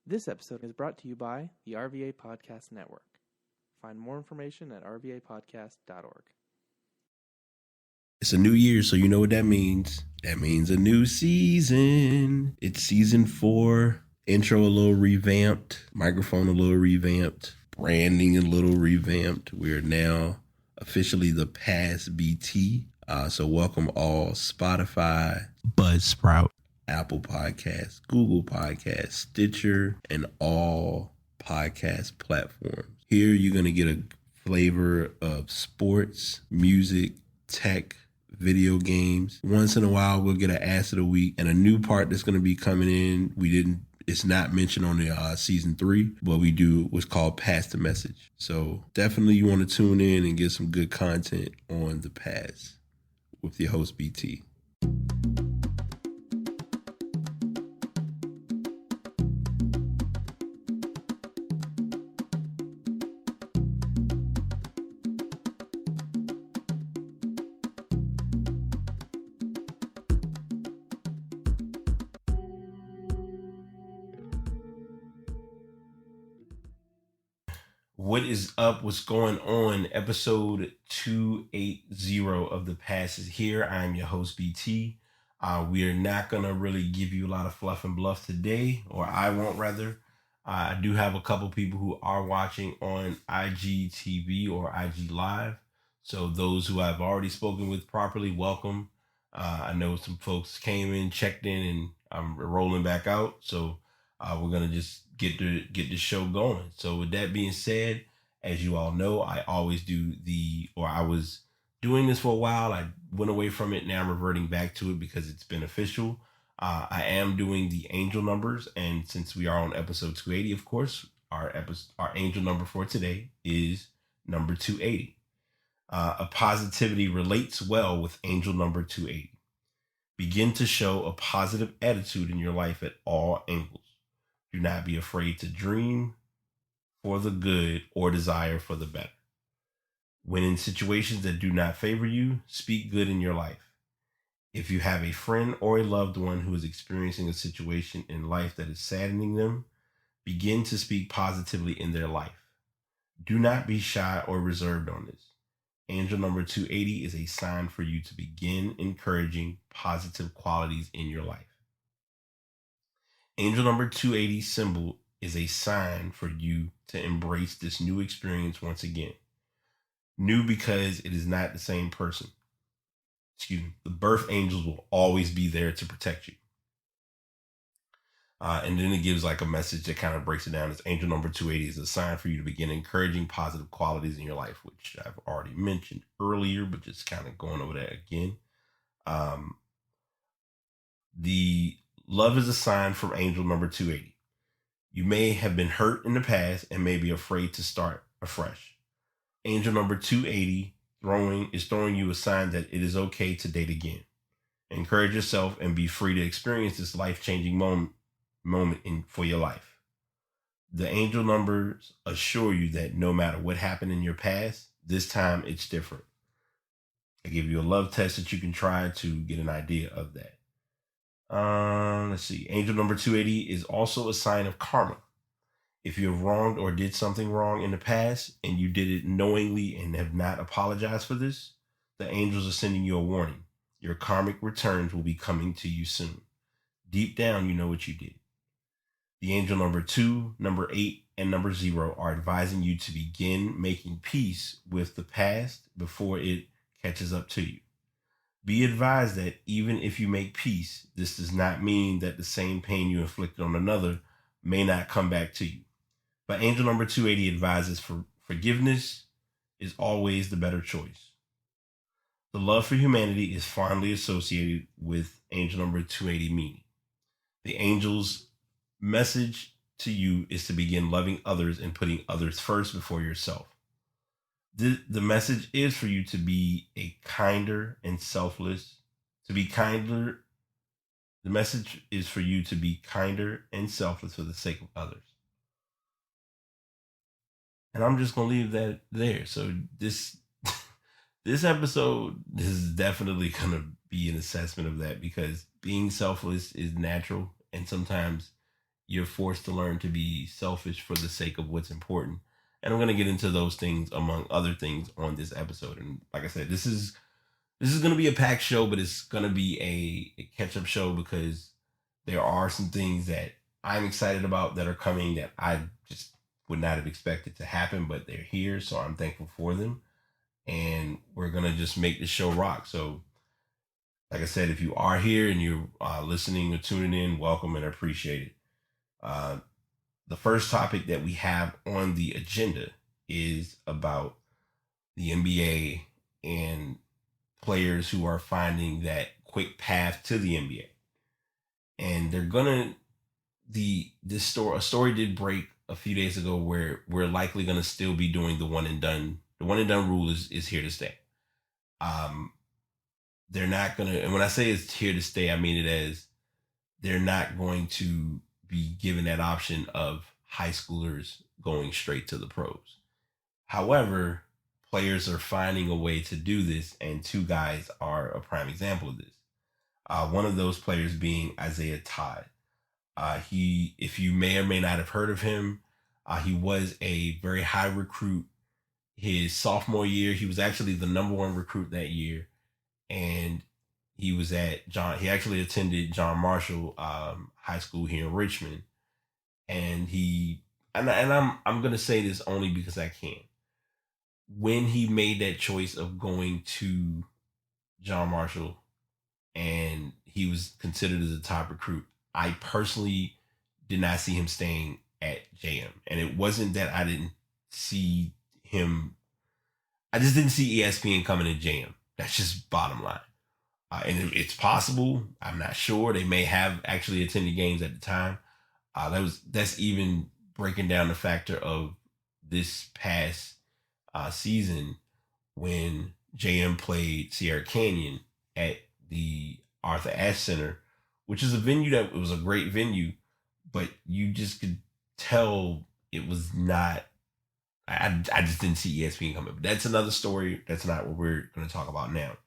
This episode is brought to you by the RVA Podcast Network. Find more information at rvapodcast.org. It's a new year, so you know what that means. That means a new season. It's season 4. Intro a little revamped. Microphone a little revamped. Branding a little revamped. We are now officially the Past BT. So welcome all Spotify, Buzzsprout, Apple Podcasts, Google Podcasts, Stitcher, and all podcast platforms. Here you're going to get a flavor of sports, music, tech, video games. Once in a while, we'll get an Ass of the Week and a new part that's going to be coming in. It's not mentioned on the season 3, but we do what's called Pass the Message. So definitely you want to tune in and get some good content on the Pass with your host, BT. What is up? What's going on? Episode 280 of The Pass is here. I'm your host, BT. We are not going to really give you a lot of fluff and bluff today, or I won't rather. I do have a couple people who are watching on IGTV or IG Live. So those who I've already spoken with properly, welcome. I know some folks came in, checked in, and I'm rolling back out. So we're going to just get the show going. So with that being said, as you all know, I always I was doing this for a while. I went away from it. Now I'm reverting back to it because it's beneficial. I am doing the angel numbers. And since we are on episode 280, of course, our angel number for today is number 280. A positivity relates well with angel number 280. Begin to show a positive attitude in your life at all angles. Do not be afraid to dream for the good or desire for the better. When in situations that do not favor you, speak good in your life. If you have a friend or a loved one who is experiencing a situation in life that is saddening them, begin to speak positively in their life. Do not be shy or reserved on this. Angel number 280 is a sign for you to begin encouraging positive qualities in your life. Angel number 280 symbol is a sign for you to embrace this new experience once again. New because it is not the same person. The birth angels will always be there to protect you. And then it gives like a message that kind of breaks it down as angel number 280 is a sign for you to begin encouraging positive qualities in your life, which I've already mentioned earlier, but just kind of going over that again. The love is a sign from angel number 280. You may have been hurt in the past and may be afraid to start afresh. Angel number 280 is throwing you a sign that it is okay to date again. Encourage yourself and be free to experience this life-changing moment for your life. The angel numbers assure you that no matter what happened in your past, this time it's different. I give you a love test that you can try to get an idea of that. Let's see. Angel number 280 is also a sign of karma. If you have wronged or did something wrong in the past and you did it knowingly and have not apologized for this, the angels are sending you a warning. Your karmic returns will be coming to you soon. Deep down, you know what you did. The angel number 2, number 8, and number 0 are advising you to begin making peace with the past before it catches up to you. Be advised that even if you make peace, this does not mean that the same pain you inflicted on another may not come back to you. But angel number 280 advises forgiveness is always the better choice. The love for humanity is fondly associated with angel number 280 meaning. The angel's message to you is to begin loving others and putting others first before yourself. The message is for you to be kinder and selfless. The message is for you to be kinder and selfless for the sake of others. And I'm just going to leave that there. So this episode is definitely going to be an assessment of that, because being selfless is natural. And sometimes you're forced to learn to be selfish for the sake of what's important. And I'm going to get into those things among other things on this episode. And like I said, this is going to be a packed show, but it's going to be a catch up show because there are some things that I'm excited about that are coming that I just would not have expected to happen, but they're here. So I'm thankful for them. And we're going to just make the show rock. So, like I said, if you are here and you're listening or tuning in, welcome and appreciate it. Uh, the first topic that we have on the agenda is about the NBA and players who are finding that quick path to the NBA. And they're gonna a story did break a few days ago where we're likely gonna still be doing the one and done. The one and done rule is here to stay. Um, they're not gonna, and when I say it's here to stay, I mean it as they're not going to be given that option of high schoolers going straight to the pros. However, players are finding a way to do this, and two guys are a prime example of this. One of those players being Isaiah Todd. If you may or may not have heard of him, he was a very high recruit. His sophomore year, he was actually the number one recruit that year, and he was at John. He actually attended John Marshall High School here in Richmond, and I'm gonna say this only because I can. When he made that choice of going to John Marshall and he was considered as a top recruit, I personally did not see him staying at JM. And it wasn't that I didn't see him, I just didn't see ESPN coming to JM. That's just bottom line. And it's possible. I'm not sure. They may have actually attended games at the time. That's even breaking down the factor of this past season when JM played Sierra Canyon at the Arthur Ashe Center, which is a venue that it was a great venue, but you just could tell it was not. I just didn't see ESPN coming. But that's another story. That's not what we're going to talk about now.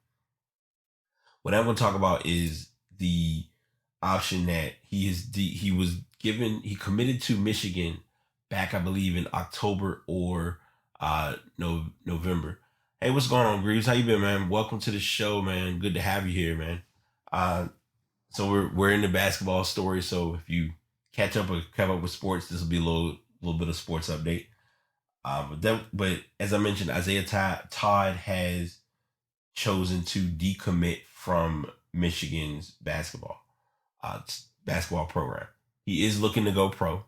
What I'm going to talk about is the option that he was given. He committed to Michigan back, I believe, in October or November. Hey, what's going on, Greaves? How you been, man? Welcome to the show, man. Good to have you here, man. So we're in the basketball story. So if you catch up with sports, this will be a little bit of sports update. But as I mentioned, Isaiah Todd has chosen to decommit from Michigan's basketball program. He is looking to go pro,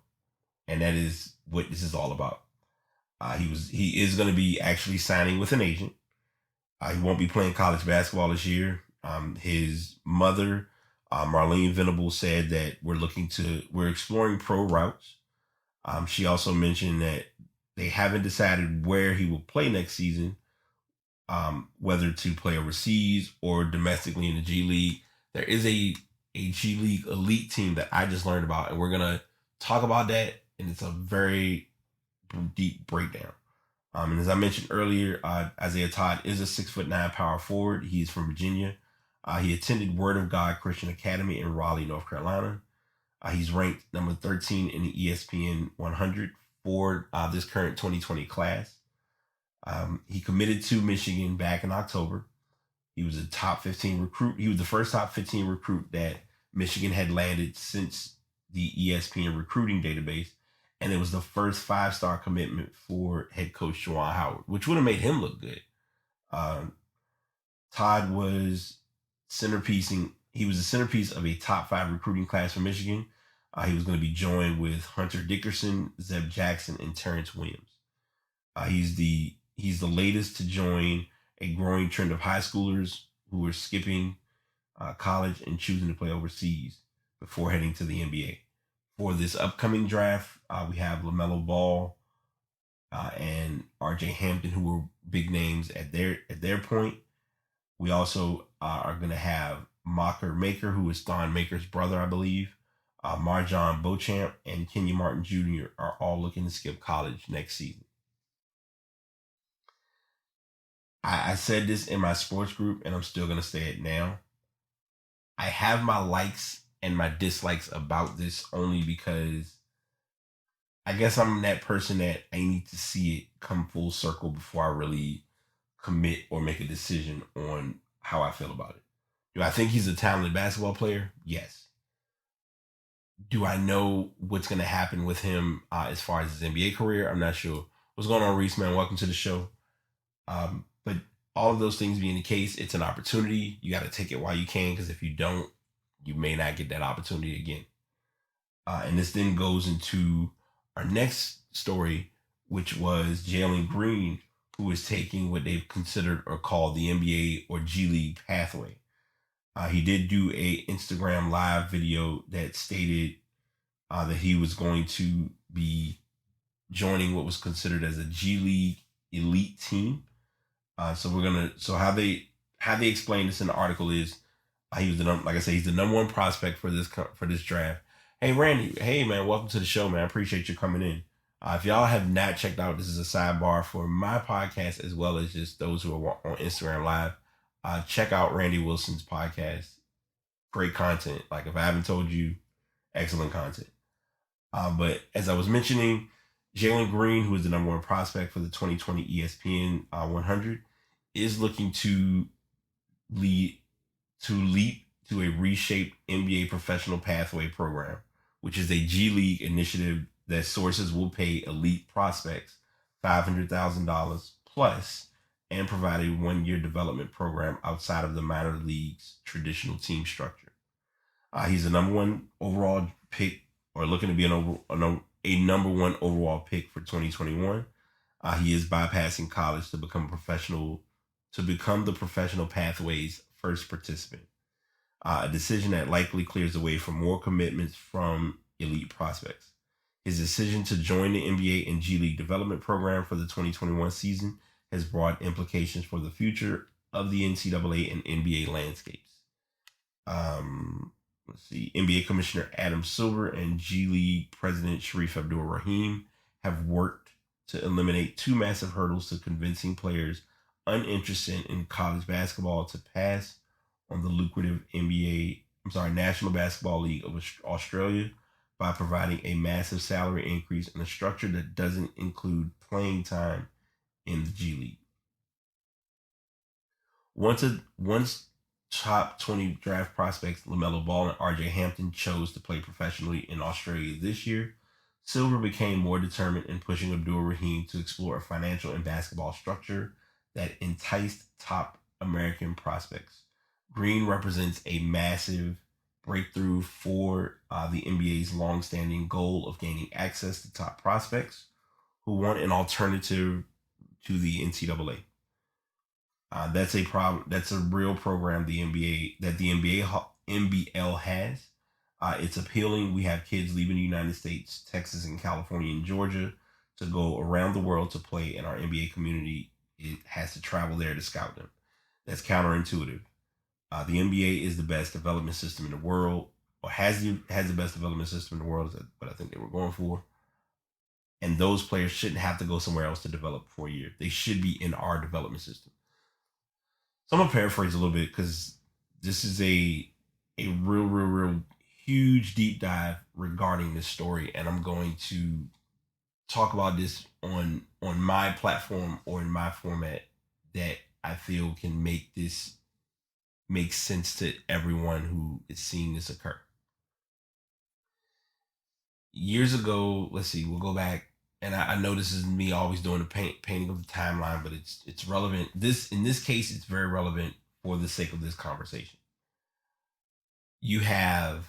and that is what this is all about. He is going to be actually signing with an agent. He won't be playing college basketball this year. His mother, Marlene Venable, said that we're exploring pro routes. She also mentioned that they haven't decided where he will play next season, whether to play overseas or domestically in the G League. There is a G League elite team that I just learned about, and we're gonna talk about that. And it's a very deep breakdown. And as I mentioned earlier, Isaiah Todd is a 6'9" power forward. He's from Virginia. He attended Word of God Christian Academy in Raleigh, North Carolina. He's ranked number 13 in the ESPN 100 for this current 2020 class. He committed to Michigan back in October. He was a top 15 recruit. He was the first top 15 recruit that Michigan had landed since the ESPN recruiting database. And it was the first 5-star commitment for head coach Juwan Howard, which would have made him look good. Todd was he was the centerpiece of a top 5 recruiting class for Michigan. He was going to be joined with Hunter Dickerson, Zeb Jackson, and Terrence Williams. He's the latest to join a growing trend of high schoolers who are skipping college and choosing to play overseas before heading to the NBA. For this upcoming draft, we have LaMelo Ball and RJ Hampton, who were big names at their point. We also are going to have Mocker Maker, who is Thon Maker's brother, I believe. Marjon Beauchamp and Kenya Martin Jr. are all looking to skip college next season. I said this in my sports group, and I'm still going to say it now. I have my likes and my dislikes about this only because I guess I'm that person that I need to see it come full circle before I really commit or make a decision on how I feel about it. Do I think he's a talented basketball player? Yes. Do I know what's going to happen with him as far as his NBA career? I'm not sure. What's going on, Reese, man? Welcome to the show. But all of those things being the case, it's an opportunity. You got to take it while you can, because if you don't, you may not get that opportunity again. And this then goes into our next story, which was Jalen Green, who is taking what they've considered or called the NBA or G League pathway. He did do a Instagram live video that stated that he was going to be joining what was considered as a G League elite team. So how they explain this in the article is he was like I say, he's the number one prospect for this draft. Hey Randy, hey man, welcome to the show, man. I appreciate you coming in. If y'all have not checked out, this is a sidebar for my podcast as well as just those who are on Instagram Live. Check out Randy Wilson's podcast. Great content. Like if I haven't told you, excellent content. But as I was mentioning, Jalen Green, who is the number one prospect for the 2020 ESPN 100, is looking to leap to a reshaped NBA professional pathway program, which is a G League initiative that sources will pay elite prospects $500,000 plus and provide a one-year development program outside of the minor league's traditional team structure. He's the number one overall pick, or looking to be a number one overall pick for 2021. He is bypassing college to become the professional pathway's first participant. A decision that likely clears the way for more commitments from elite prospects. His decision to join the NBA and G League development program for the 2021 season has broad implications for the future of the NCAA and NBA landscapes. Let's see. NBA Commissioner Adam Silver and G League President Sharif Abdul-Rahim have worked to eliminate two massive hurdles to convincing players uninterested in college basketball to pass on the lucrative National Basketball League of Australia by providing a massive salary increase and a structure that doesn't include playing time in the G League. Once top 20 draft prospects LaMelo Ball and RJ Hampton chose to play professionally in Australia this year, Silver became more determined in pushing Abdul-Rahim to explore a financial and basketball structure that enticed top American prospects. Green represents a massive breakthrough for the NBA's longstanding goal of gaining access to top prospects who want an alternative to the NCAA. That's a problem. That's a real program the NBL has. It's appealing. We have kids leaving the United States, Texas, and California, and Georgia to go around the world to play, and our NBA community has to travel there to scout them. That's counterintuitive. The NBA is the best development system in the world, or has the best development system in the world. Is what I think they were going for. And those players shouldn't have to go somewhere else to develop for a year. They should be in our development system. So I'm gonna paraphrase a little bit because this is a real huge deep dive regarding this story, and I'm going to talk about this on my platform or in my format that I feel can make this make sense to everyone who is seeing this occur. Years ago, let's see, we'll go back, and I know this is me always doing the painting of the timeline, but it's relevant. In this case, it's very relevant for the sake of this conversation. You have,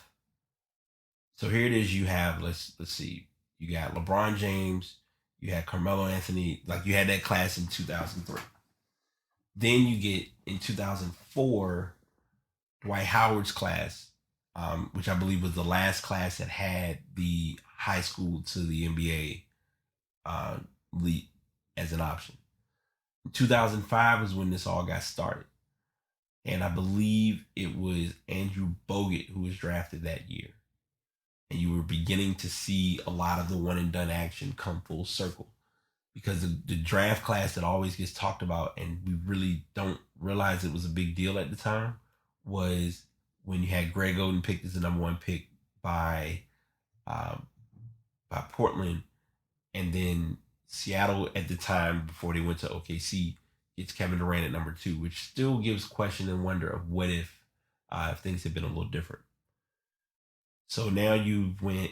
so here it is. You have let's see, you got LeBron James, you had Carmelo Anthony, like you had that class in 2003. Then you get in 2004, Dwight Howard's class, which I believe was the last class that had the high school to the NBA leap as an option. 2005 is when this all got started. And I believe it was Andrew Bogut who was drafted that year. And you were beginning to see a lot of the one and done action come full circle. Because the draft class that always gets talked about, and we really don't realize it was a big deal at the time, was when you had Greg Oden picked as the number one pick by Portland, and then Seattle at the time before they went to OKC gets Kevin Durant at number 2, which still gives question and wonder of what if things had been a little different. So now you went,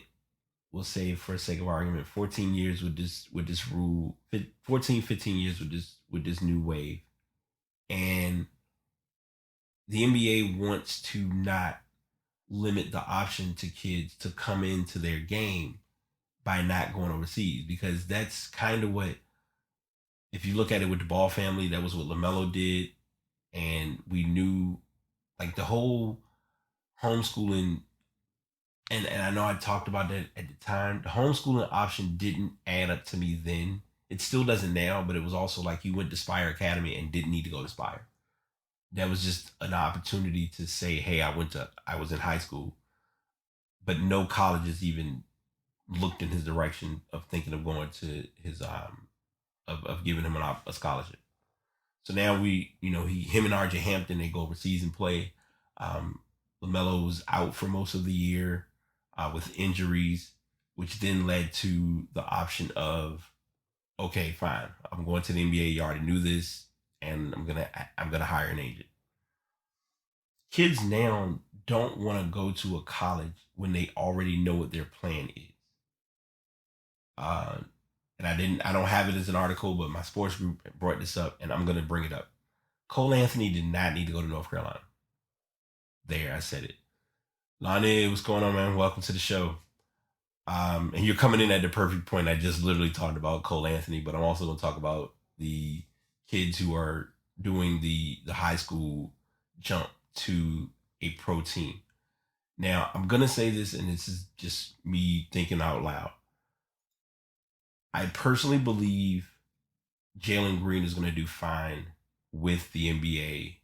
we'll say for the sake of argument, 14 years with this rule, 14, 15 years with this new wave, and the NBA wants to not limit the option to kids to come into their game by not going overseas, because that's kind of what, if you look at it with the Ball family, that was what LaMelo did. And we knew, like, the whole homeschooling, and I know I talked about that at the time, the homeschooling option didn't add up to me then. It still doesn't now, but it was also like you went to Spire Academy and didn't need to go to Spire. That was just an opportunity to say, hey, I was in high school, but no colleges even looked in his direction of thinking of going to his of giving him a scholarship. So now him and RJ Hampton, they go overseas and play. LaMelo's out for most of the year with injuries, which then led to the option of, okay, fine, I'm going to the NBA. You already knew this, and I'm gonna hire an agent. Kids now don't want to go to a college when they already know what their plan is. And I don't have it as an article, but my sports group brought this up, and I'm going to bring it up. Cole Anthony did not need to go to North Carolina. There, I said it. Lonnie, what's going on, man? Welcome to the show. And you're coming in at the perfect point. I just literally talked about Cole Anthony, but I'm also going to talk about the kids who are doing the high school jump to a pro team. Now, I'm going to say this, and this is just me thinking out loud. I personally believe Jalen Green is going to do fine with the NBA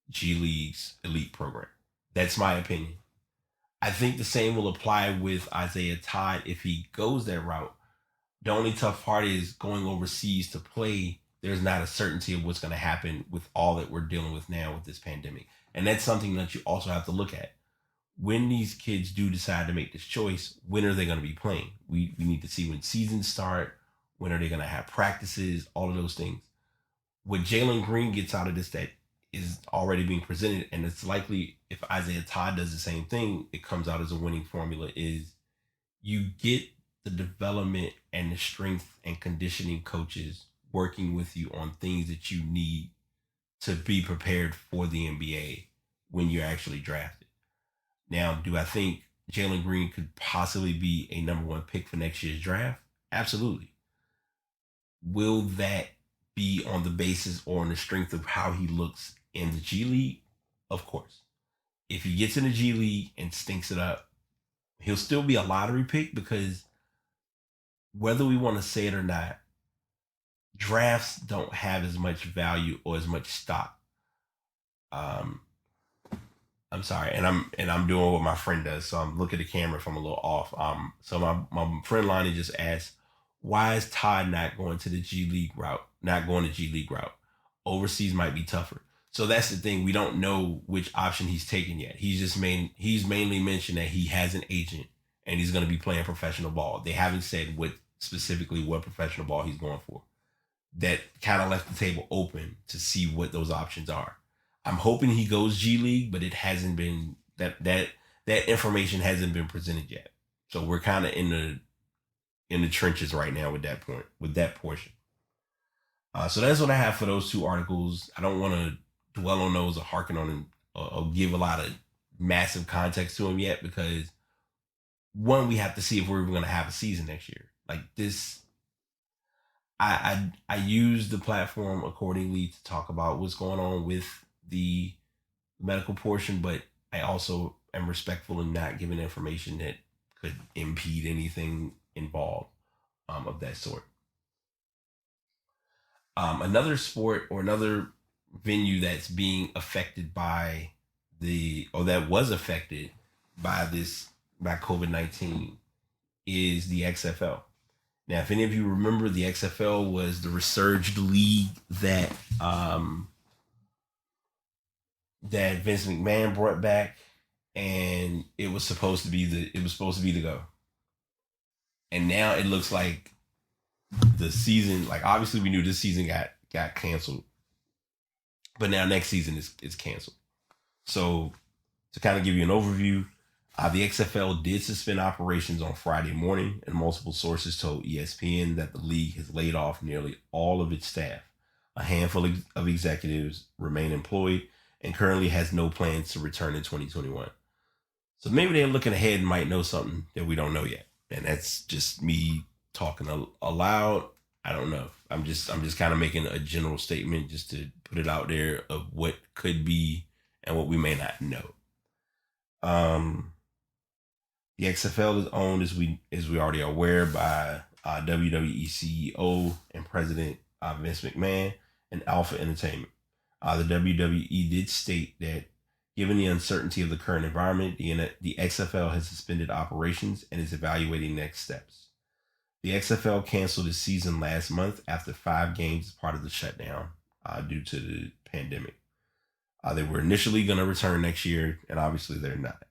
G League's elite program. That's my opinion. I think the same will apply with Isaiah Todd if he goes that route. The only tough part is going overseas to play. There's not a certainty of what's going to happen with all that we're dealing with now with this pandemic. And that's something that you also have to look at. When these kids do decide to make this choice, when are they going to be playing? We need to see when seasons start, when are they going to have practices, all of those things. What Jalen Green gets out of this that is already being presented, and it's likely if Isaiah Todd does the same thing, it comes out as a winning formula, is you get the development and the strength and conditioning coaches working with you on things that you need to be prepared for the NBA when you're actually drafted. Now, do I think Jalen Green could possibly be a number 1 pick for next year's draft? Absolutely. Will that be on the basis or on the strength of how he looks in the G League? Of course. If he gets in the G League and stinks it up, he'll still be a lottery pick, because whether we want to say it or not, drafts don't have as much value or as much stock. I'm sorry, and I'm doing what my friend does, so I'm looking at the camera if I'm a little off. So my friend Lonnie just asked, why is Todd not going to the G League route? Not going to G League route. Overseas might be tougher. So that's the thing. We don't know which option he's taking yet. He's mainly mentioned that he has an agent and he's going to be playing professional ball. They haven't said what professional ball he's going for. That kind of left the table open to see what those options are. I'm hoping he goes G League, but it hasn't been that information hasn't been presented yet. So we're kind of in the trenches right now with that portion. So that's what I have for those 2 articles. I don't want to dwell on those or harken on them or give a lot of massive context to them yet, because one, we have to see if we're even going to have a season next year. Like this, I use the platform accordingly to talk about what's going on with the medical portion, but I also am respectful in not giving information that could impede anything involved of that sort. Another sport or another venue that's being affected by that was affected by COVID-19 is the XFL. Now, if any of you remember, the XFL was the resurged league that Vince McMahon brought back and it was supposed to be the go. And now it looks like the season, like obviously we knew this season got canceled, but now next season is canceled. So to kind of give you an overview, the XFL did suspend operations on Friday morning, and multiple sources told ESPN that the league has laid off nearly all of its staff. A handful of executives remain employed and currently has no plans to return in 2021. So maybe they're looking ahead and might know something that we don't know yet. And that's just me talking aloud. I don't know. I'm just kind of making a general statement just to put it out there of what could be and what we may not know. The XFL is owned, as we already are aware, by WWE CEO and President Vince McMahon and Alpha Entertainment. The WWE did state that given the uncertainty of the current environment, the XFL has suspended operations and is evaluating next steps. The XFL canceled its season last month after 5 games as part of the shutdown due to the pandemic. They were initially going to return next year, and obviously they're not.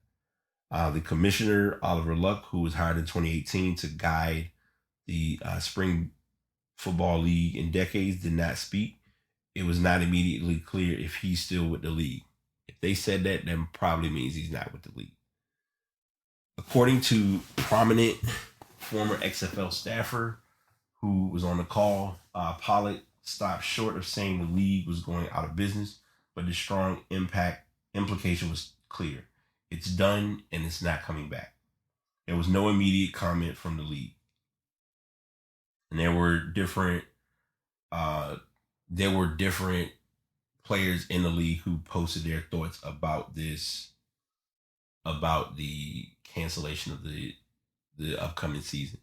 The commissioner, Oliver Luck, who was hired in 2018 to guide the spring football league in decades, did not speak. It was not immediately clear if he's still with the league. If they said that, then probably means he's not with the league. According to prominent former XFL staffer who was on the call, Pollock stopped short of saying the league was going out of business, but the strong implication was clear. It's done and it's not coming back. There was no immediate comment from the league. And there were different players in the league who posted their thoughts about this, about the cancellation of the upcoming season.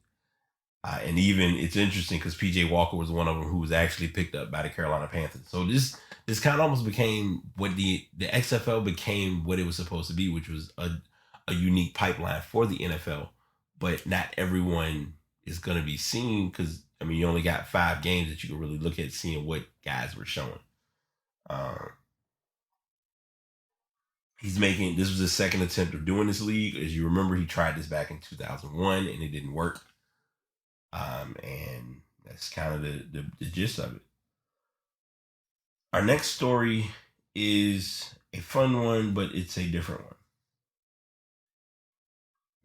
And even it's interesting because PJ Walker was one of them who was actually picked up by the Carolina Panthers. So this kind of almost became what the XFL became what it was supposed to be, which was a unique pipeline for the NFL. But not everyone is going to be seen because, I mean, you only got 5 games that you can really look at seeing what guys were showing. This was his second attempt of doing this league. As you remember, he tried this back in 2001 and it didn't work. And that's kind of the gist of it. Our next story is a fun one, but it's a different one.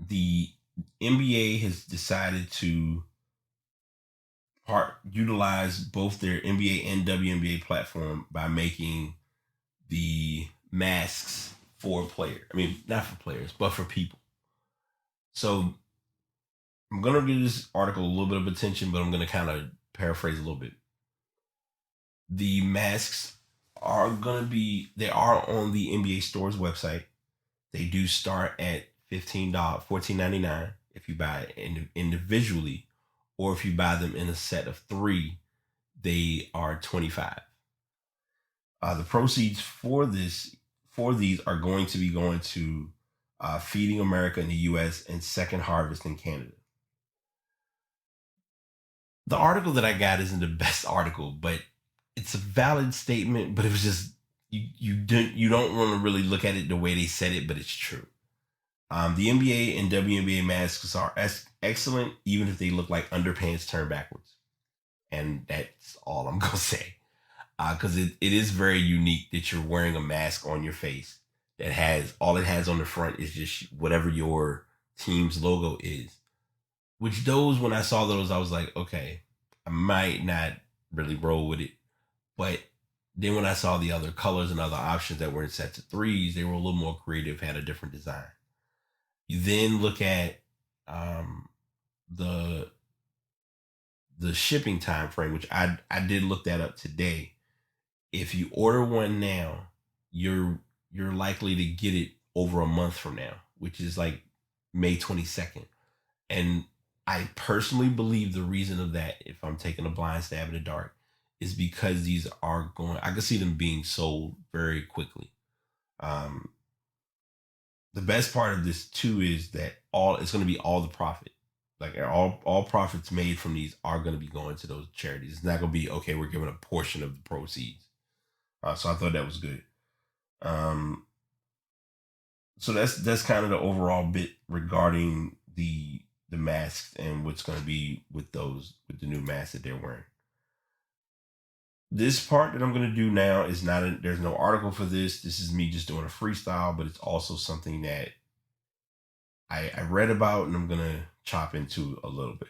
The NBA has decided to utilize both their NBA and WNBA platform by making the masks for players. I mean, not for players, but for people. So I'm going to give this article a little bit of attention, but I'm going to kind of paraphrase a little bit. The masks are on the NBA Store's website. They do start at $14.99 if you buy it individually, or if you buy them in a set of 3, they are $25. The proceeds for these are going to be going to Feeding America in the U.S. and Second Harvest in Canada. The article that I got isn't the best article, but it's a valid statement. But it was just you don't want to really look at it the way they said it, but it's true. The NBA and WNBA masks are excellent, even if they look like underpants turned backwards. And that's all I'm going to say. Because it is very unique that you're wearing a mask on your face that all it has on the front is just whatever your team's logo is. Which when I saw those, I was like, okay, I might not really roll with it. But then when I saw the other colors and other options that were in sets of 3s, they were a little more creative, had a different design. You then look at the shipping time frame, which I did look that up today. If you order one now, you're likely to get it over a month from now, which is like May 22nd. And I personally believe the reason of that, if I'm taking a blind stab in the dark, is because these are I can see them being sold very quickly. The best part of this too is that it's going to be all the profit. Like all profits made from these are going to be going to those charities. It's not going to be, okay, we're giving a portion of the proceeds. So I thought that was good. So that's kind of the overall bit regarding the masks and what's going to be with the new masks that they're wearing. This part that I'm going to do now is not there's no article for this. This is me just doing a freestyle, but it's also something that I read about and I'm going to chop into a little bit.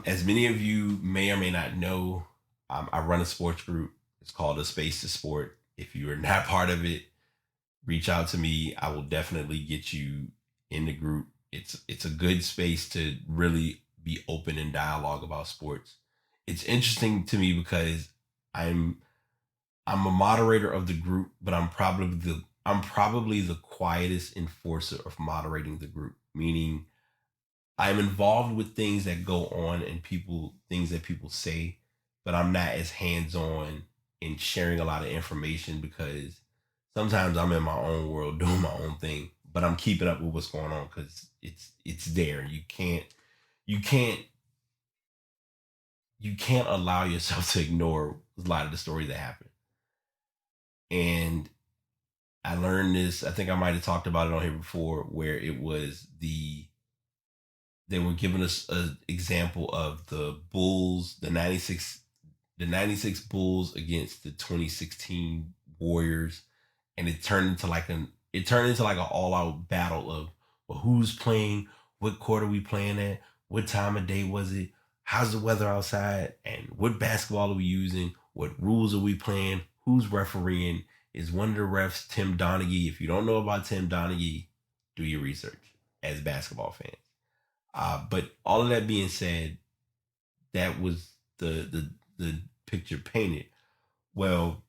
As many of you may or may not know, I run a sports group. It's called A Space to Sport. If you are not part of it, reach out to me. I will definitely get you in the group. It's a good space to really be open and dialogue about sports. It's interesting to me because I'm a moderator of the group, but I'm probably the quietest enforcer of moderating the group, meaning I'm involved with things that go on and things that people say, but I'm not as hands-on in sharing a lot of information because sometimes I'm in my own world doing my own thing, but I'm keeping up with what's going on because it's there. You can't allow yourself to ignore a lot of the stories that happen. And I learned this, I think I might have talked about it on here before, where it was they were giving us an example of the Bulls, the 96 Bulls against the 2016 Warriors, and it turned into like an all out battle of, well, who's playing, what court are we playing at, what time of day was it, how's the weather outside, and what basketball are we using, what rules are we playing, who's refereeing, is one of the refs Tim Donaghy? If you don't know about Tim Donaghy, do your research as basketball fans. But all of that being said, that was the picture painted. Well,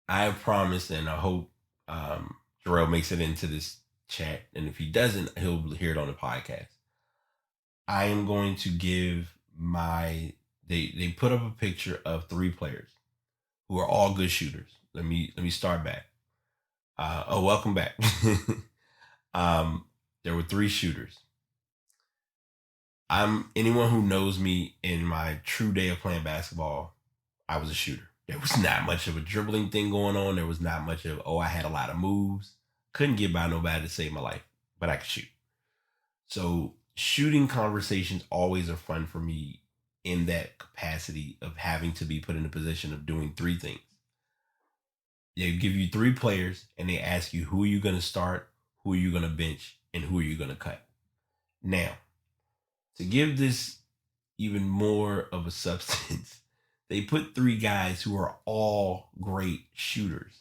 I have promised, and I hope Jarrell makes it into this chat, and if he doesn't, he'll hear it on the podcast. I am going to give they put up a picture of 3 players who are all good shooters. Let me start back. Welcome back. There were 3 shooters. Anyone who knows me in my true day of playing basketball, I was a shooter. There was not much of a dribbling thing going on. There was not much of, I had a lot of moves. Couldn't get by nobody to save my life, but I could shoot. So shooting conversations always are fun for me in that capacity of having to be put in a position of doing 3 things. They give you 3 players and they ask you, who are you going to start, who are you going to bench, and who are you going to cut? Now, to give this even more of a substance, they put 3 guys who are all great shooters.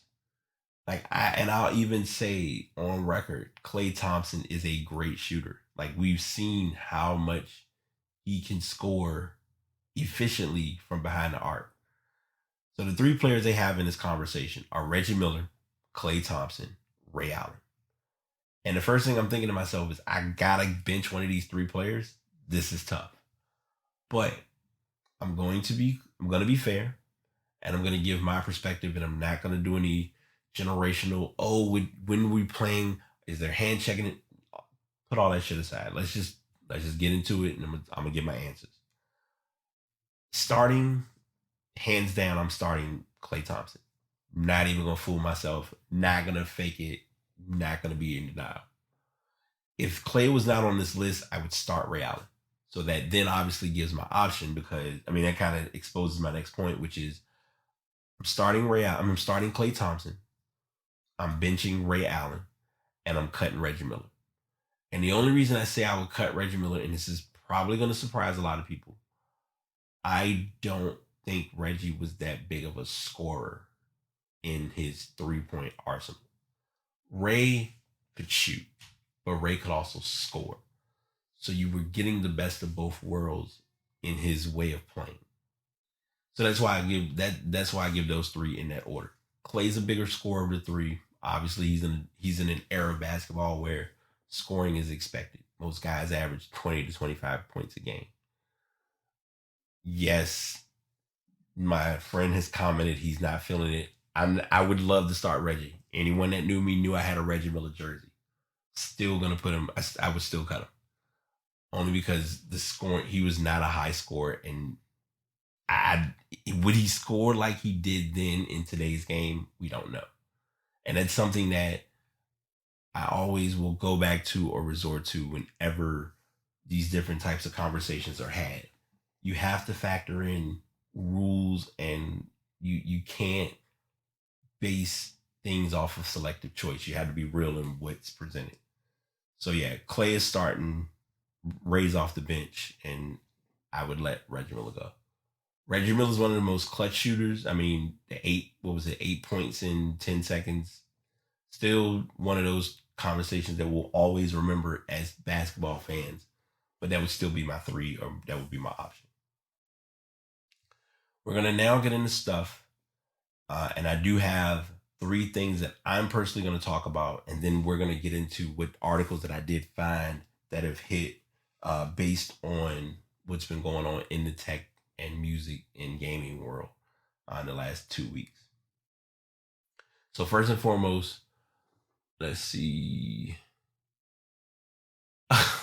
I'll even say on record, Klay Thompson is a great shooter. Like, we've seen how much he can score efficiently from behind the arc. So the 3 players they have in this conversation are Reggie Miller, Klay Thompson, Ray Allen. And the first thing I'm thinking to myself is, I gotta bench one of these 3 players. This is tough. But I'm going to be fair, and I'm going to give my perspective, and I'm not going to do any generational, when we playing, is there hand checking it? Put all that shit aside. Let's just get into it, and I'm going to give my answers. Starting, hands down, I'm starting Klay Thompson. Not even going to fool myself. Not going to fake it. Not going to be in denial. If Klay was not on this list, I would start Ray Allen. So that then obviously gives my option, because that kind of exposes my next point, which is I'm starting Klay Thompson, I'm benching Ray Allen, and I'm cutting Reggie Miller. And the only reason I say I would cut Reggie Miller, and this is probably going to surprise a lot of people, I don't think Reggie was that big of a scorer in his 3-point arsenal. Ray could shoot, but Ray could also score. So you were getting the best of both worlds in his way of playing. So that's why I give those 3 in that order. Klay's a bigger scorer of the 3. Obviously, he's in an era of basketball where scoring is expected. Most guys average 20 to 25 points a game. Yes, my friend has commented he's not feeling it. I would love to start Reggie. Anyone that knew me knew I had a Reggie Miller jersey. Still gonna put him. I would still cut him. Only because the scoring, he was not a high scorer, and would he score like he did then in today's game? We don't know. And that's something that I always will go back to or resort to whenever these different types of conversations are had. You have to factor in rules, and you can't base things off of selective choice. You have to be real in what's presented. So yeah, Clay is starting, Ray's off the bench, and I would let Reggie Miller go. Reggie Miller is one of the most clutch shooters. I mean, what was it, 8 points in 10 seconds? Still one of those conversations that we'll always remember as basketball fans, but that would still be my three, or that would be my option. We're going to now get into stuff, and I do have 3 things that I'm personally going to talk about, and then we're going to get into what articles that I did find that have hit based on what's been going on in the tech and music and gaming world in the last 2 weeks. So first and foremost, let's see.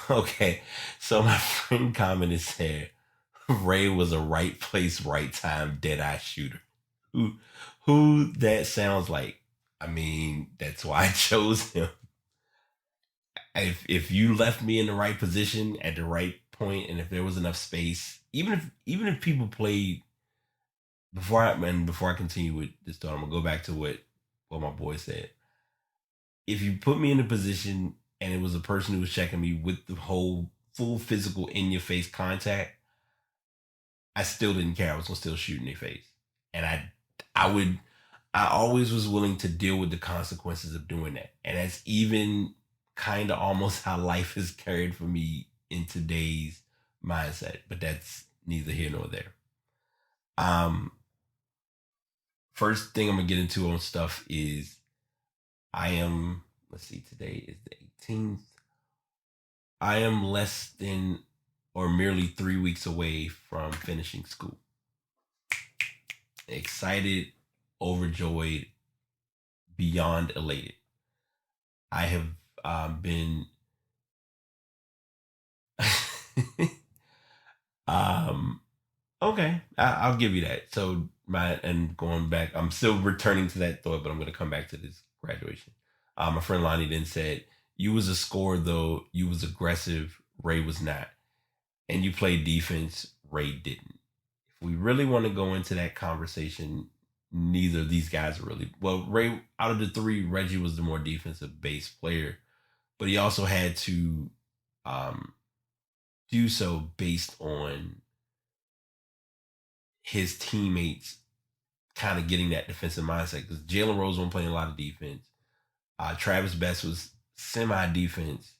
Okay, so my friend commented, said Ray was a right place, right time, dead eye shooter. Who that sounds like? I mean, that's why I chose him. If you left me in the right position at the right point, and if there was enough space, even if people played before I continue with this thought, I'm gonna go back to what my boy said. If you put me in a position and it was a person who was checking me with the whole full physical in your face contact, I still didn't care. I was gonna still shoot in their face, and I always was willing to deal with the consequences of doing that, and that's even kind of almost how life is carried for me in today's mindset. But that's neither here nor there. First thing I'm gonna get into on stuff is let's see, today is the 18th. I am less than or merely 3 weeks away from finishing school. Excited, overjoyed, beyond elated. I have been okay, I'll give you that. So and going back, I'm still returning to that thought, but I'm going to come back to this graduation. My friend Lonnie then said, "You was a scorer though. You was aggressive. Ray was not, and you played defense. Ray didn't." If we really want to go into that conversation, neither of these guys are really well. Ray, out of the 3, Reggie was the more defensive based player, but he also had to do so based on his teammates kind of getting that defensive mindset, because Jalen Rose wasn't playing a lot of defense. Travis Best was semi-defense.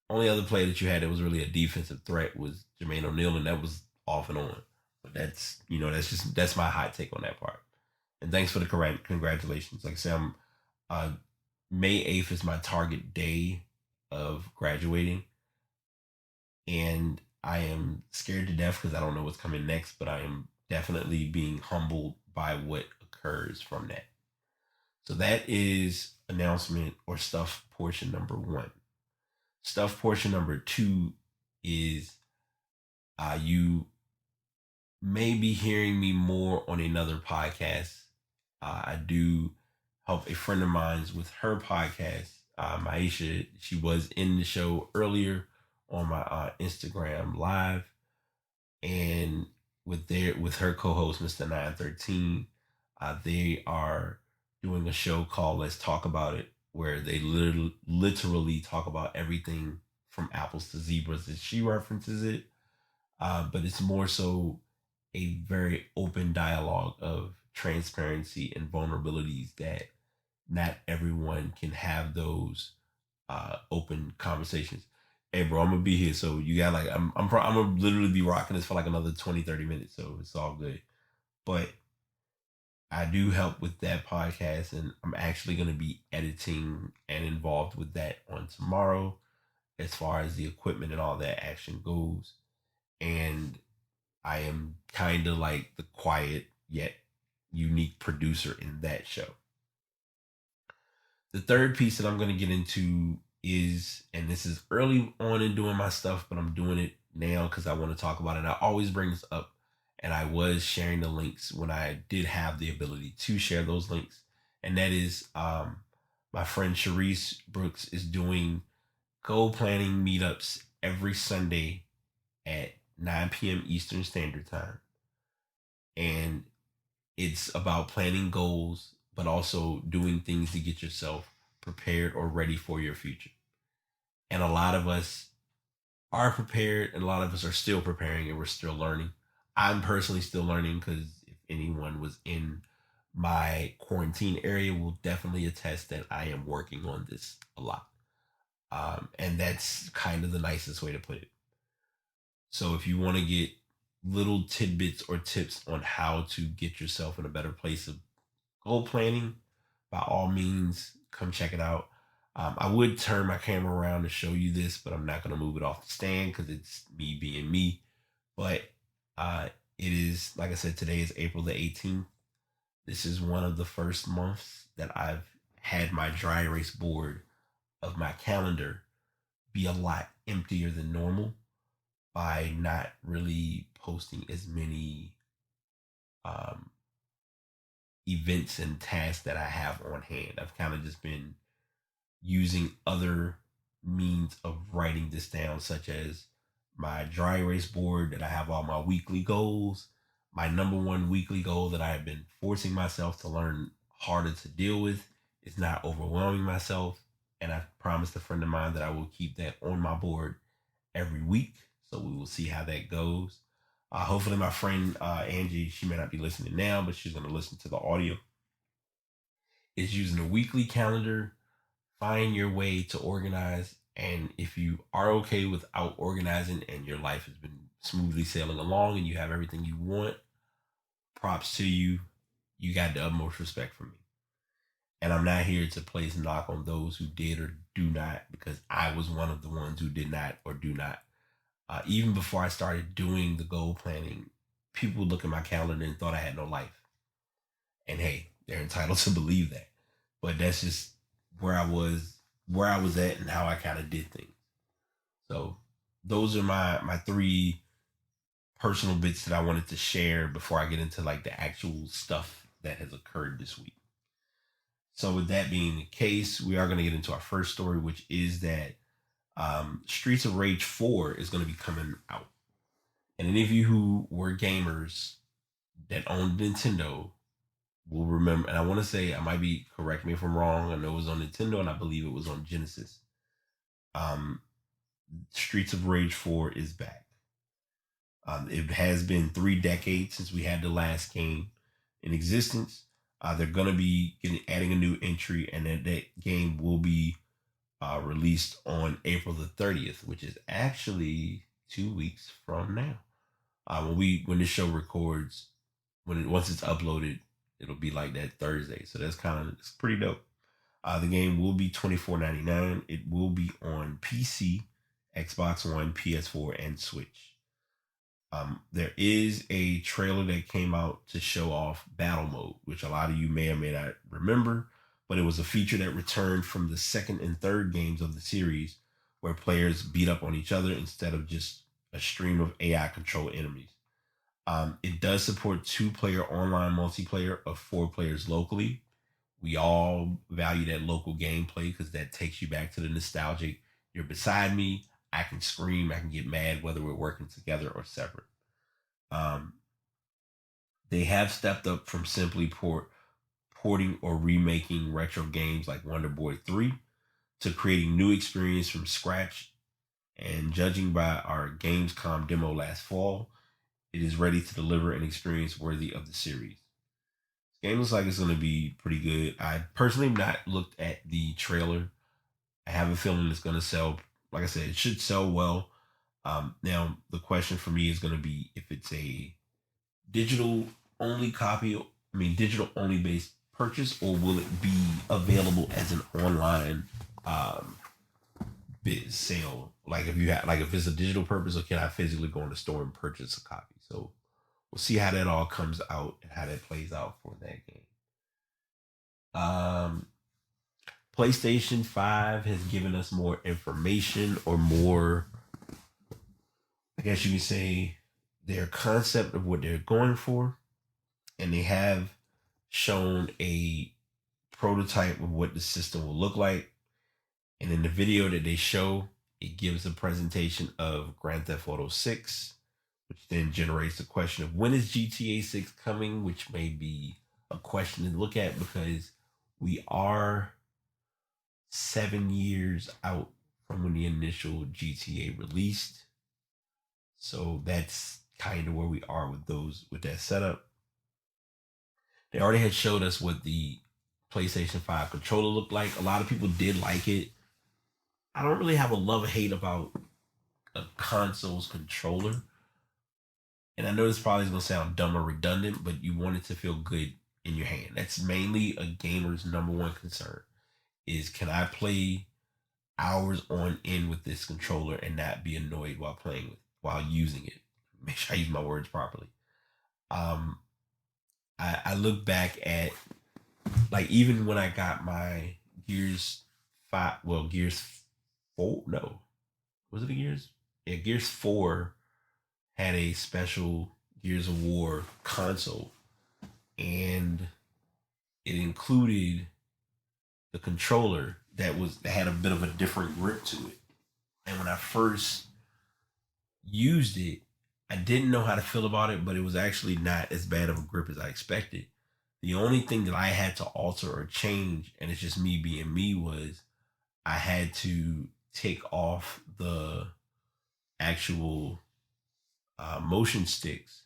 Only other player that you had that was really a defensive threat was Jermaine O'Neal, and that was off and on. But that's my hot take on that part. And thanks for the congratulations. Like I said, May 8th is my target day of graduating, and I am scared to death because I don't know what's coming next, but I am definitely being humbled by what occurs from that. So that is announcement or stuff portion number 1. Stuff portion number 2 is you may be hearing me more on another podcast. I do help a friend of mine's with her podcast, Maisha. She was in the show earlier on my Instagram live, and with her co-host Mr. 913, they are doing a show called Let's Talk About It, where they literally talk about everything from apples to zebras, as she references it, but it's more so a very open dialogue of transparency and vulnerabilities that not everyone can have those open conversations. Hey bro, I'm gonna be here, so you got like I'm gonna literally be rocking this for like another 20-30 minutes, so it's all good. But I do help with that podcast, and I'm actually gonna be editing and involved with that on tomorrow, as far as the equipment and all that action goes. And I am kind of like the quiet yet unique producer in that show. The third piece that I'm going to get into is, and this is early on in doing my stuff, but I'm doing it now because I want to talk about it. I always bring this up, and I was sharing the links when I did have the ability to share those links. And that is my friend Sharice Brooks is doing goal planning meetups every Sunday at 9 p.m. Eastern Standard Time. And it's about planning goals, but also doing things to get yourself prepared or ready for your future. And a lot of us are prepared, and a lot of us are still preparing, and we're still learning. I'm personally still learning because if anyone was in my quarantine area will definitely attest that I am working on this a lot. And that's kind of the nicest way to put it. So if you want to get little tidbits or tips on how to get yourself in a better place of goal planning, by all means, come check it out. I would turn my camera around to show you this, but I'm not going to move it off the stand because it's me being me. But it is, like I said, today is April the 18th. This is one of the first months that I've had my dry erase board of my calendar be a lot emptier than normal by not really posting as many um, events and tasks that I have on hand. I've kind of just been using other means of writing this down, such as my dry erase board that I have all my weekly goals. My number one weekly goal that I have been forcing myself to learn harder to deal with is not overwhelming myself. And I promised a friend of mine that I will keep that on my board every week. So we will see how that goes. Hopefully, my friend Angie, she may not be listening now, but she's going to listen to the audio. Is using a weekly calendar. Find your way to organize. And if you are okay without organizing and your life has been smoothly sailing along and you have everything you want, props to you. You got the utmost respect for me. And I'm not here to place knock on those who did or do not, because I was one of the ones who did not or do not. Even before I started doing the goal planning, people would look at my calendar and thought I had no life. And hey, they're entitled to believe that. But that's just where I was at and how I kind of did things. So those are my three personal bits that I wanted to share before I get into like the actual stuff that has occurred this week. So with that being the case, we are going to get into our first story, which is that Streets of Rage 4 is going to be coming out. And any of you who were gamers that owned Nintendo will remember, and I want to say, I might be, correct me if I'm wrong, I know it was on Nintendo and I believe it was on Genesis. Streets of Rage 4 is back. It has been 3 decades since we had the last game in existence. They're going to be adding a new entry, and that game will be released on April the 30th, which is actually 2 weeks from now. When this show records, once it's uploaded, it'll be like that Thursday. So it's pretty dope. The game will be $24.99. It will be on PC, Xbox One, PS4, and Switch. There is a trailer that came out to show off battle mode, which a lot of you may or may not remember, but it was a feature that returned from the second and third games of the series, where players beat up on each other instead of just a stream of AI controlled enemies. It does support 2-player online multiplayer of 4 players locally. We all value that local gameplay because that takes you back to the nostalgic. You're beside me, I can scream, I can get mad, whether we're working together or separate. They have stepped up from simply porting or remaking retro games like Wonder Boy 3 to creating new experience from scratch. And judging by our Gamescom demo last fall, it is ready to deliver an experience worthy of the series. This game looks like it's going to be pretty good. I personally have not looked at the trailer. I have a feeling it's going to sell. Like I said, it should sell well. Now, the question for me is going to be if it's a digital only based purchase, or will it be available as an online sale? Like if it's a digital purpose, or can I physically go in the store and purchase a copy? So we'll see how that all comes out and how that plays out for that game. PlayStation 5 has given us more information, or more, I guess you can say, their concept of what they're going for. And they have shown a prototype of what the system will look like. And in the video that they show, it gives a presentation of Grand Theft Auto 6, which then generates the question of when is GTA 6 coming, which may be a question to look at because we are 7 years out from when the initial GTA released. So that's kind of where we are with that setup. They already had showed us what the PlayStation 5 controller looked like. A lot of people did like it. I don't really have a love-hate about a console's controller. And I know this probably is going to sound dumb or redundant, but you want it to feel good in your hand. That's mainly a gamer's number one concern is can I play hours on end with this controller and not be annoyed while using it? Make sure I use my words properly. I look back at like even when I got my Gears 4, no. Was it a Gears? Yeah, Gears 4 had a special Gears of War console and it included the controller that had a bit of a different grip to it. And when I first used it, I didn't know how to feel about it, but it was actually not as bad of a grip as I expected. The only thing that I had to alter or change, and it's just me being me, was I had to take off the actual motion sticks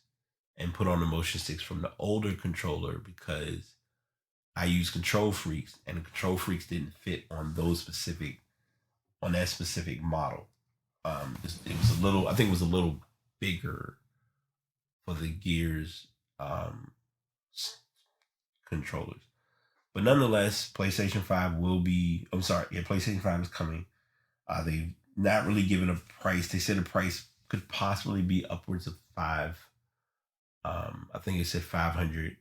and put on the motion sticks from the older controller because I use Control Freaks and the Control Freaks didn't fit on that specific model. It was I think it was a little bigger for the Gears controllers. But nonetheless, PlayStation 5 PlayStation 5 is coming. They've not really given a price. They said the price could possibly be upwards of $5. I think it said $500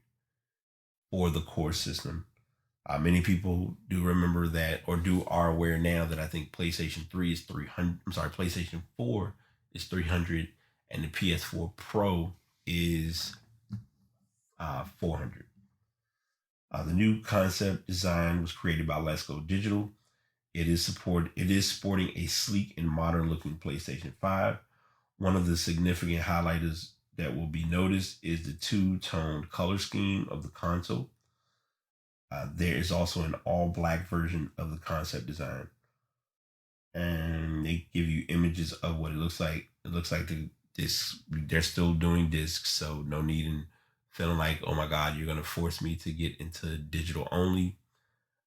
for the core system. Many people do remember that are aware now that I think PlayStation 3 is $300. I'm sorry, PlayStation 4 is $300 and the PS4 Pro is $400. The new concept design was created by Let's Go Digital. It is sporting a sleek and modern looking PlayStation 5. One of the significant highlighters that will be noticed is the two-toned color scheme of the console. There is also an all-black version of the concept design. And they give you images of what it looks like. It looks like they're still doing discs, so no need in feeling like, oh my God, you're going to force me to get into digital only.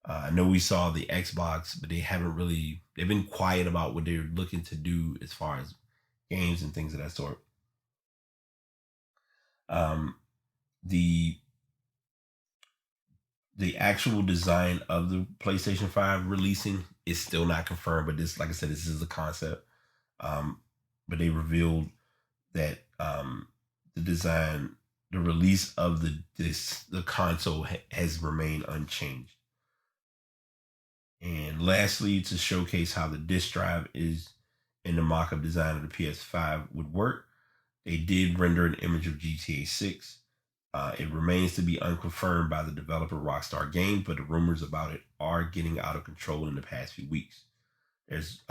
I know we saw the Xbox, but they've been quiet about what they're looking to do as far as games and things of that sort. The actual design of the PlayStation 5 releasing is still not confirmed, but this, like I said, this is a concept. But they revealed that the release of the console has remained unchanged. And lastly, to showcase how the disk drive is in the mock-up design of the PS5 would work, they did render an image of GTA 6. It remains to be unconfirmed by the developer Rockstar Games, but the rumors about it are getting out of control in the past few weeks. There's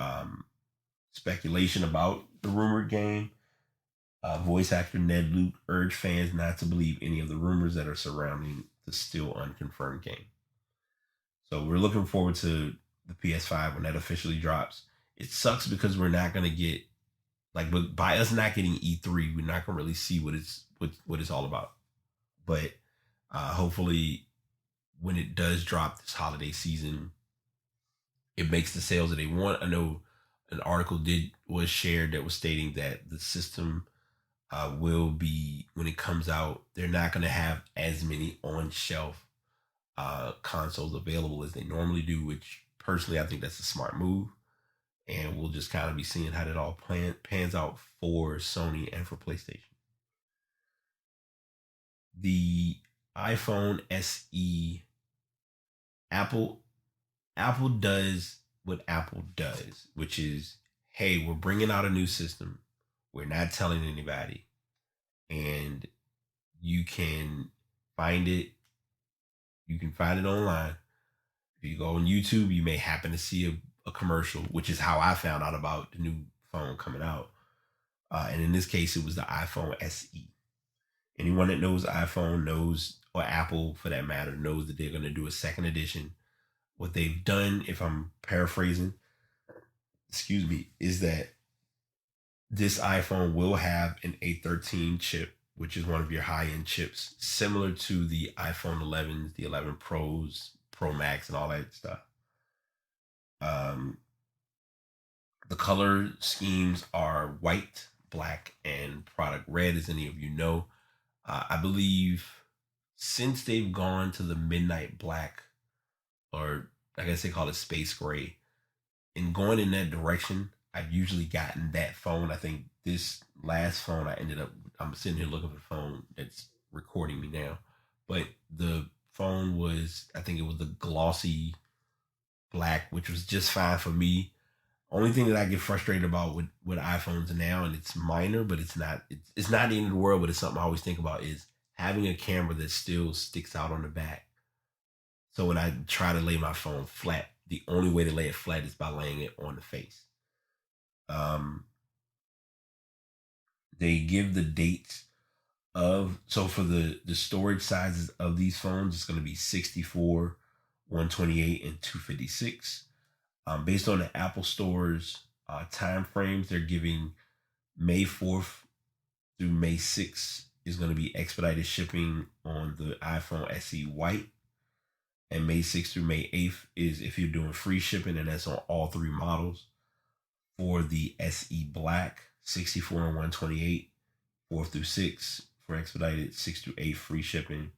speculation about the rumored game. Voice actor Ned Luke urged fans not to believe any of the rumors that are surrounding the still unconfirmed game. So we're looking forward to the PS5 when that officially drops. It sucks because we're not going to get, but by us not getting E3, we're not going to really see what it's all about. But hopefully when it does drop this holiday season, it makes the sales that they want. I know an article was shared that was stating that the system will be, when it comes out, they're not going to have as many on-shelf consoles available as they normally do, which personally I think that's a smart move. And we'll just kind of be seeing how that all pans out for Sony and for PlayStation. The iPhone SE, Apple does what Apple does, which is, hey, we're bringing out a new system. We're not telling anybody. And you can find it. You can find it online. If you go on YouTube, you may happen to see a commercial, which is how I found out about the new phone coming out. And in this case, it was the iPhone SE. Anyone that knows iPhone knows, or Apple for that matter, knows that they're going to do a second edition. What they've done, if I'm paraphrasing, excuse me, is that this iPhone will have an A13 chip, which is one of your high-end chips, similar to the iPhone 11s, the 11 Pros, Pro Max, and all that stuff. The color schemes are white, black, and product red, as any of you know. I believe since they've gone to the midnight black, or I guess they call it space gray, in going in that direction, I've usually gotten that phone. I think this last phone I'm sitting here looking for the phone that's recording me now. But the phone was, I think it was the glossy black, which was just fine for me. Only thing that I get frustrated about with iPhones now, and it's minor, but it's not the end of the world, but it's something I always think about, is having a camera that still sticks out on the back. So when I try to lay my phone flat, the only way to lay it flat is by laying it on the face. They give the dates so for the storage sizes of these phones, it's going to be 64, 128, and 256. Based on the Apple Store's time frames, they're giving May 4th through May 6th is going to be expedited shipping on the iPhone SE White. And May 6th through May 8th is if you're doing free shipping, and that's on all three models. For the SE Black, 64 and 128, 4 through 6 for expedited, 6 through 8 free shipping.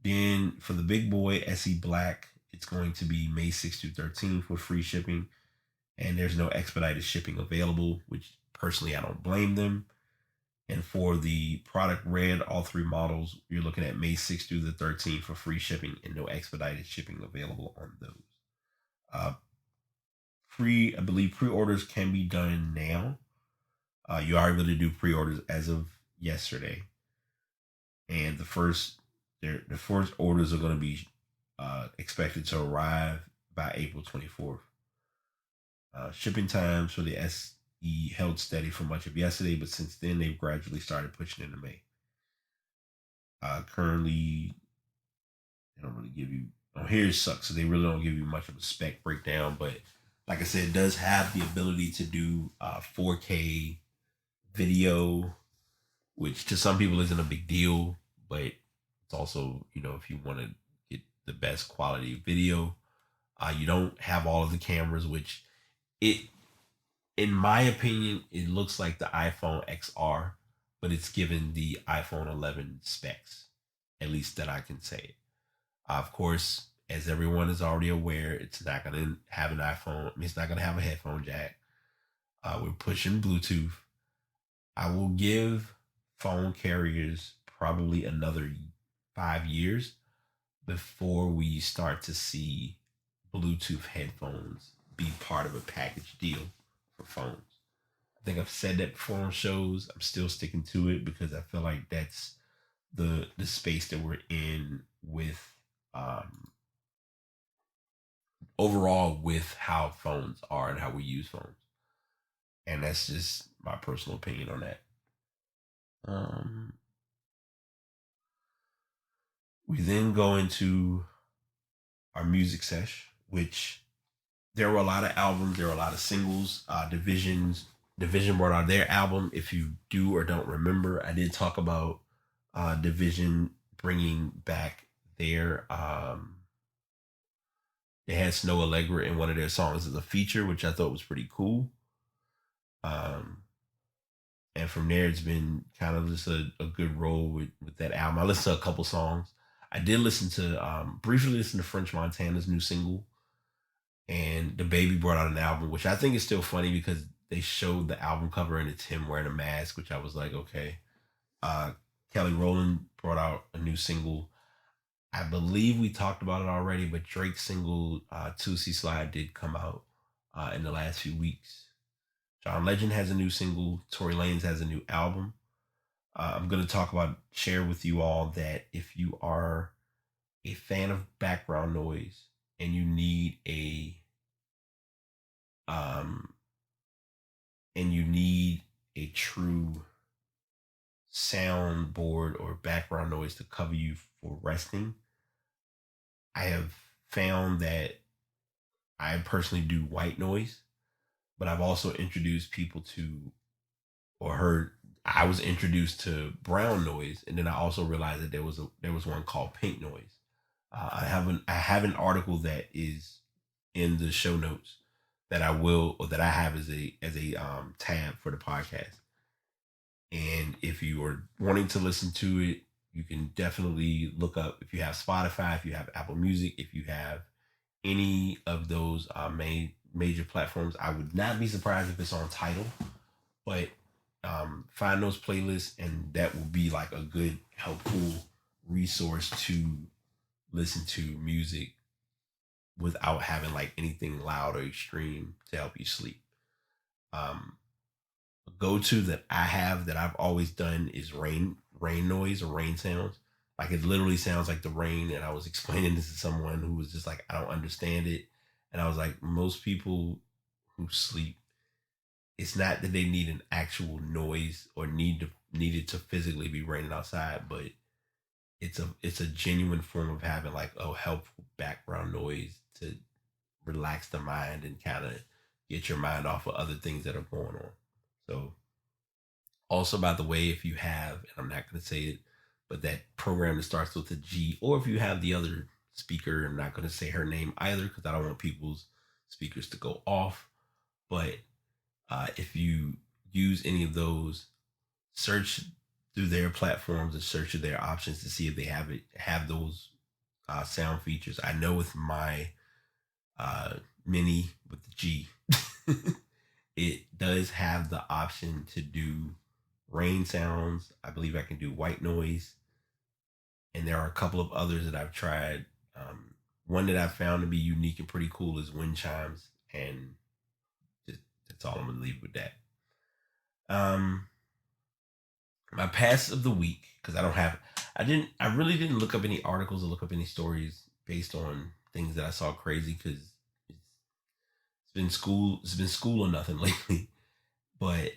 Then for the big boy SE Black, it's going to be May 6th through 13 for free shipping. And there's no expedited shipping available, which personally I don't blame them. And for the product red, all three models, you're looking at May 6th through the 13th for free shipping and no expedited shipping available on those. I believe pre-orders can be done now. You are able to do pre-orders as of yesterday. And the first orders are going to be expected to arrive by April 24th. Shipping times for the SE held steady for much of yesterday, but since then they've gradually started pushing into May. Currently, they don't really give you. Here it sucks, so they really don't give you much of a spec breakdown. But like I said, it does have the ability to do 4K video, which to some people isn't a big deal, but it's also, if you want to get the best quality video, you don't have all of the cameras, which in my opinion, it looks like the iPhone XR, but it's given the iPhone 11 specs, at least that I can say. Of course, as everyone is already aware, it's not going to have an iPhone. It's not going to have a headphone jack. We're pushing Bluetooth. I will give phone carriers probably another 5 years before we start to see Bluetooth headphones be part of a package deal for phones. I think I've said that before on shows. I'm still sticking to it because I feel like that's the space that we're in with overall with how phones are and how we use phones. And that's just my personal opinion on that. We then go into our music sesh, which there were a lot of albums, there were a lot of singles. Division brought out their album. If you do or don't remember, I did talk about Division bringing back their they had Snow Allegra in one of their songs as a feature, which I thought was pretty cool. And from there, it's been kind of just a good roll with that album. I listened to a couple songs. I did briefly listen to French Montana's new single. And DaBaby brought out an album, which I think is still funny because they showed the album cover and it's him wearing a mask, which I was like, okay. Kelly Rowland brought out a new single. I believe we talked about it already, but Drake's single, Tootsie Slide, did come out in the last few weeks. John Legend has a new single. Tory Lanez has a new album. I'm going to share with you all that if you are a fan of background noise, and you need um a true soundboard or background noise to cover you for resting, I have found that I personally do white noise, but I've also introduced people to, or heard, I was introduced to brown noise, and then I also realized that there was one called pink noise. I have an article that is in the show notes that I will, or that I have as a tab for the podcast. And if you are wanting to listen to it, you can definitely look up, if you have Spotify, if you have Apple Music, if you have any of those major platforms. I would not be surprised if it's on Tidal, but find those playlists, and that will be like a good, helpful resource to listen to music without having like anything loud or extreme to help you sleep. A go-to that I have that I've always done is rain noise or rain sounds. Like it literally sounds like the rain. And I was explaining this to someone who was just like, I don't understand it. And I was like, most people who sleep, it's not that they need an actual noise or need it to physically be raining outside, but it's a genuine form of having like a helpful background noise to relax the mind and kind of get your mind off of other things that are going on. So, also, by the way, if you have, and I'm not going to say it, but that program that starts with a G, or if you have the other speaker, I'm not going to say her name either because I don't want people's speakers to go off. But if you use any of those, search through their platforms and search through their options to see if they have those sound features. I know with my mini with the G, it does have the option to do rain sounds. I believe I can do white noise. And there are a couple of others that I've tried. One that I found to be unique and pretty cool is wind chimes. And just, that's all I'm going to leave with that. My pass of the week, because I really didn't look up any articles or look up any stories based on things that I saw crazy, because it's been school or nothing lately. But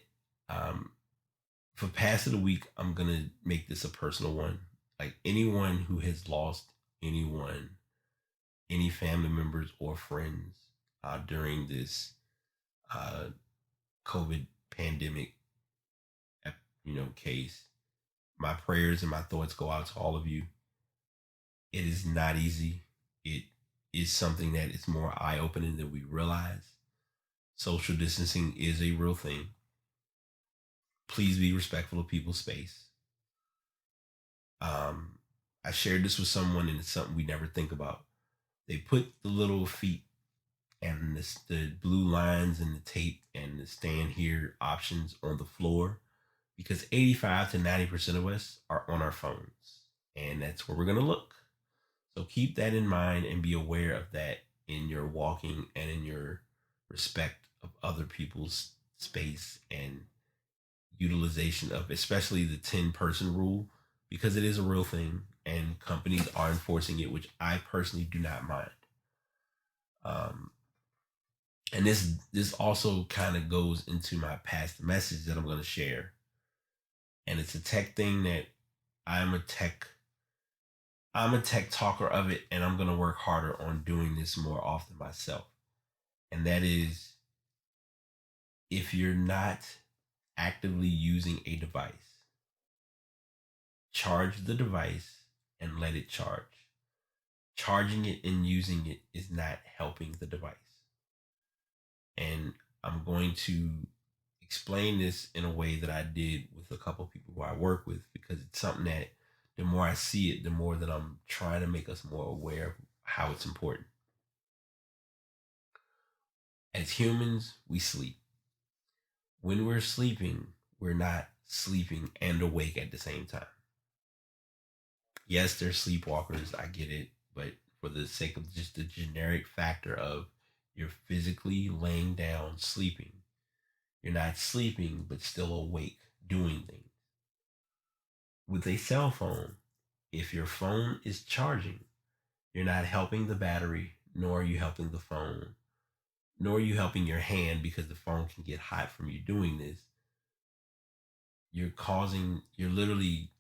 for pass of the week, I'm gonna make this a personal one. Like anyone who has lost anyone, any family members or friends during this COVID pandemic, case, my prayers and my thoughts go out to all of you. It is not easy. It is something that is more eye opening than we realize. Social distancing is a real thing. Please be respectful of people's space. I shared this with someone, and it's something we never think about. They put the little feet and the blue lines and the tape and the stand here options on the floor because 85 to 90% of us are on our phones, and that's where we're going to look. So keep that in mind and be aware of that in your walking and in your respect of other people's space and utilization of especially the 10-person rule, because it is a real thing and companies are enforcing it, which I personally do not mind. And this also kind of goes into my past message that I'm going to share. And it's a tech thing that I'm a tech talker of it, and I'm going to work harder on doing this more often myself. And that is, if you're not actively using a device, charge the device and let it charge. Charging it and using it is not helping the device. And I'm going to explain this in a way that I did with a couple of people who I work with, because it's something that the more I see it, the more that I'm trying to make us more aware of how it's important. As humans, we sleep. When we're sleeping, we're not sleeping and awake at the same time. Yes, they're sleepwalkers, I get it, but for the sake of just the generic factor of you're physically laying down sleeping, you're not sleeping but still awake doing things. With a cell phone, if your phone is charging, you're not helping the battery nor are you helping the phone, nor are you helping your hand, because the phone can get hot from you doing this. You're literally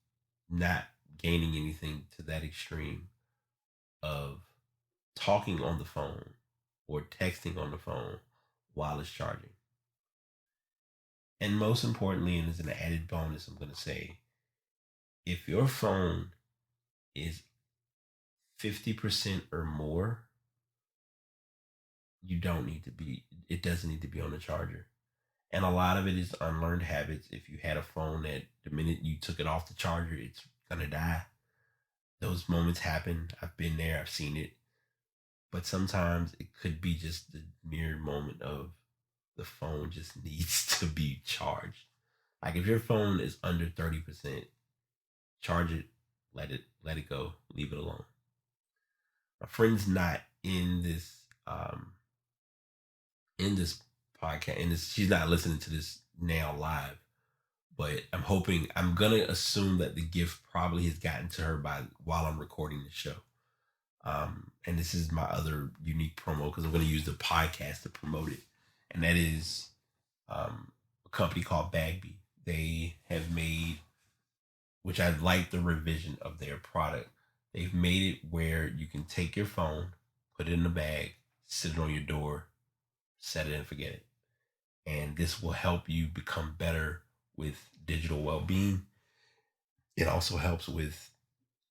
not gaining anything to that extreme of talking on the phone or texting on the phone while it's charging. And most importantly, and as an added bonus, I'm going to say, if your phone is 50% or more, it doesn't need to be on the charger. And a lot of it is unlearned habits. If you had a phone that the minute you took it off the charger, it's going to die. Those moments happen. I've been there. I've seen it. But sometimes it could be just the mere moment of the phone just needs to be charged. Like if your phone is under 30%, charge it, let it go, leave it alone. My friend's not in this podcast, and she's not listening to this now live. But I'm gonna assume that the gift probably has gotten to her while I'm recording the show. And this is my other unique promo because I'm gonna use the podcast to promote it, and that is a company called Bagby. They have made, which I like the revision of their product. They've made it where you can take your phone, put it in a bag, sit it on your door, set it and forget it. And this will help you become better with digital well-being. It also helps with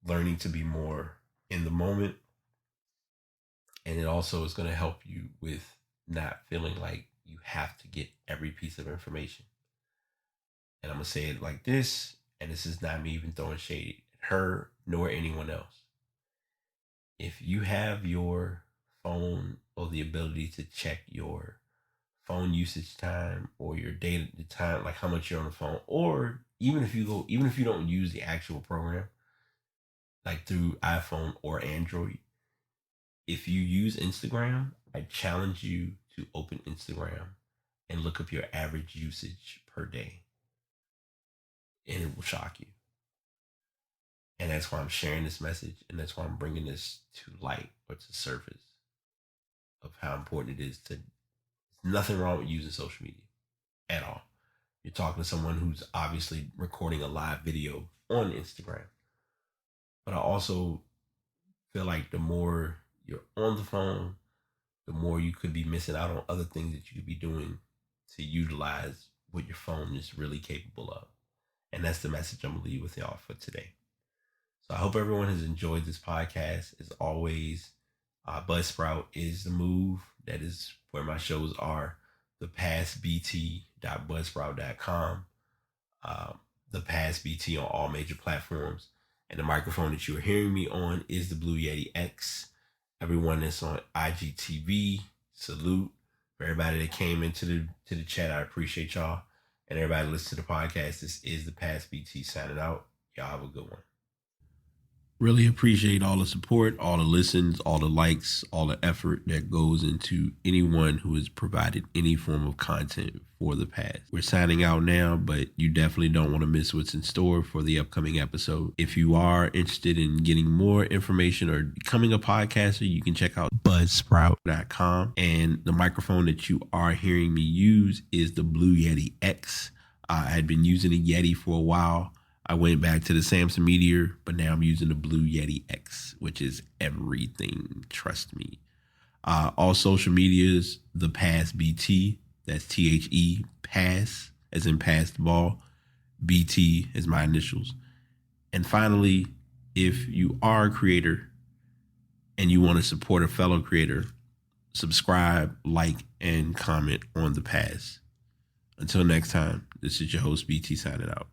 learning to be more in the moment. And it also is going to help you with not feeling like you have to get every piece of information. And I'm going to say it like this, and this is not me even throwing shade at her nor anyone else. If you have your phone or the ability to check your phone usage time or your data, the time, like how much you're on the phone, or even if you don't use the actual program, like through iPhone or Android, if you use Instagram, I challenge you to open Instagram and look up your average usage per day, and it will shock you. And that's why I'm sharing this message, and that's why I'm bringing this to light or to surface of how important it is to. There's nothing wrong with using social media at all. You're talking to someone who's obviously recording a live video on Instagram. But I also feel like the more you're on the phone, the more you could be missing out on other things that you could be doing to utilize what your phone is really capable of. And that's the message I'm going to leave with y'all for today. So I hope everyone has enjoyed this podcast. As always, Buzzsprout is the move. That is where my shows are. thepastbt.buzzsprout.com. The Past BT on all major platforms. And the microphone that you're hearing me on is the Blue Yeti X. Everyone that's on IGTV, salute. For everybody that came into the chat, I appreciate y'all. And everybody that listens to the podcast, this is the Past BT signing out. Y'all have a good one. Really appreciate all the support, all the listens, all the likes, all the effort that goes into anyone who has provided any form of content for the past. We're signing out now, but you definitely don't want to miss what's in store for the upcoming episode. If you are interested in getting more information or becoming a podcaster, you can check out buzzsprout.com. And the microphone that you are hearing me use is the Blue Yeti X. I had been using a Yeti for a while. I went back to the Samsung Meteor, but now I'm using the Blue Yeti X, which is everything. Trust me. All social medias, the Pass BT. That's THE, Pass, as in pass the ball. BT is my initials. And finally, if you are a creator and you want to support a fellow creator, subscribe, like, and comment on the Pass. Until next time, this is your host, BT, signing out.